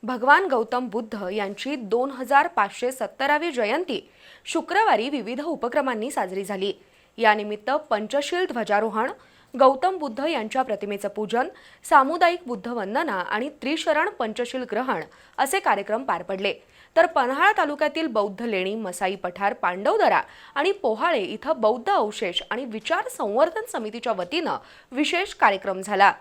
भगवान गौतम बुद्ध यांची 2570वी जयंती शुक्रवारी विविध उपक्रमांनी साजरी झाली। यानिमित्त पंचशील ध्वजारोहण, गौतम बुद्ध यांच्या प्रतिमेचं पूजन, सामुदायिक बुद्ध वंदना आणि त्रिशरण पंचशील ग्रहण असे कार्यक्रम पार पडले। तर पन्हाळा तालुक्यातील बौद्ध लेणी, मसाई पठार, पांडवदरा आणि पोहाळे इथं बौद्ध अवशेष आणि विचार संवर्धन समितीच्या वतीनं विशेष कार्यक्रम झाला।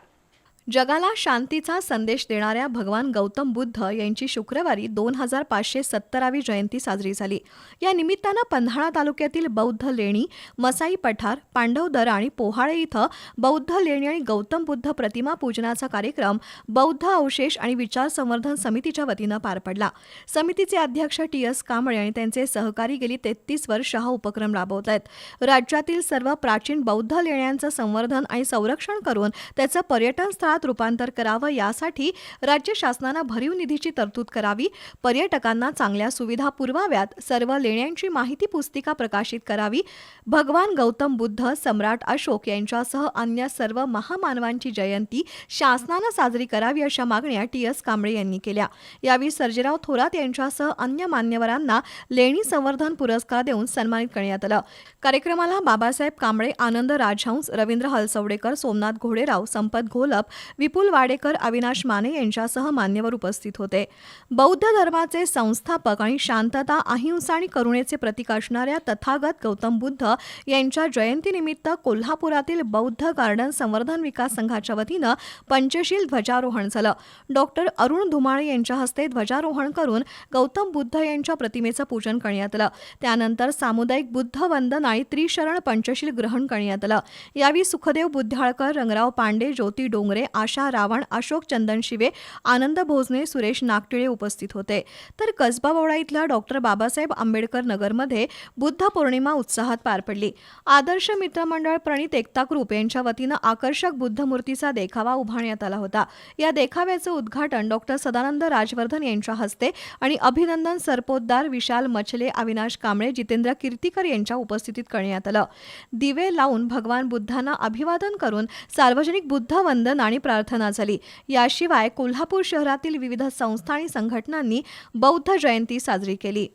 जगाला शांतीचा संदेश देणाऱ्या भगवान गौतम बुद्ध यांची शुक्रवारी 2570वी जयंती साजरी झाली। या निमित्तानं पन्हाळा तालुक्यातील बौद्ध लेणी, मसाई पठार, पांडवदरा आणि पोहाळे इथं बौद्ध लेणी आणि गौतम बुद्ध प्रतिमा पूजनाचा कार्यक्रम बौद्ध अवशेष आणि विचार संवर्धन समितीच्या वतीनं पार पडला। समितीचे अध्यक्ष TS कांबळे आणि त्यांचे सहकारी गेली 33 वर्ष हा उपक्रम राबवत आहेत। राज्यातील सर्व प्राचीन बौद्ध लेण्यांचं संवर्धन आणि संरक्षण करून त्याचं पर्यटन स्थळात रूपांतर करावं, यासाठी राज्य शासनानं भरीव निधीची तरतूद करावी, पर्यटकांना चांगल्या सुविधा पुरवाव्यात, सर्व लेण्यांची माहिती पुस्तिका प्रकाशित करावी, भगवान गौतम बुद्ध, सम्राट अशोक यांच्यासह अन्य सर्व महामानवांची जयंती शासनानं साजरी करावी अशा मागण्या TS कांबळे यांनी केल्या। यावेळी सर्जेराव थोरात यांच्यासह अन्य मान्यवरांना लेणी संवर्धन पुरस्कार देऊन सन्मानित करण्यात आलं। कार्यक्रमाला बाबासाहेब कांबळे, आनंद राजहंस, रवींद्र हलसवडेकर, सोमनाथ घोडेराव, संपत घोलप, विपुल वाडेकर, अविनाश माने यांच्यासह मान्यवर उपस्थित होते। बौद्ध धर्माचे संस्थापक आणि शांतता, अहिंसा आणि करुणेचे प्रतीक असणाऱ्या तथागत गौतम बुद्ध यांच्या जयंतीनिमित्त कोल्हापुरातील बौद्ध गार्डन संवर्धन विकास संघाच्या वतीनं पंचशील ध्वजारोहण झालं। डॉक्टर अरुण धुमाळे यांच्या हस्ते ध्वजारोहण करून गौतम बुद्ध यांच्या प्रतिमेचं पूजन करण्यात आलं। त्यानंतर सामुदायिक बुद्ध वंदना आणि त्रिशरण पंचशील ग्रहण करण्यात आलं। यावेळी सुखदेव बुद्ध्याळकर, रंगराव पांडे, ज्योती डोंगरे, आशा रावण, अशोक चंदनशिवे, आनंद भोजने, सुरेश नागटिळे उपस्थित होते। तर कसबा बोवडा इथल्या डॉक्टर बाबासाहेब आंबेडकर नगरमध्ये बुद्ध पौर्णिमा उत्साहात पार पडली। आदर्श मित्रमंडळ प्रणित एकता ग्रुप यांच्या वतीनं आकर्षक बुद्ध मूर्तीचा देखावा उभारण्यात आला होता। या देखाव्याचं उद्घाटन डॉक्टर सदानंद राजवर्धन यांच्या हस्ते आणि अभिनंदन सरपोतदार, विशाल मछले, अविनाश कांबळे, जितेंद्र कीर्तीकर यांच्या उपस्थितीत करण्यात आलं। दिवे लावून भगवान बुद्धांना अभिवादन करून सार्वजनिक बुद्ध वंदन आणि प्रार्थना झाली। याशिवाय कोल्हापूर शहरातील विविध संस्था आणि संघटनांनी बौद्ध जयंती साजरी केली।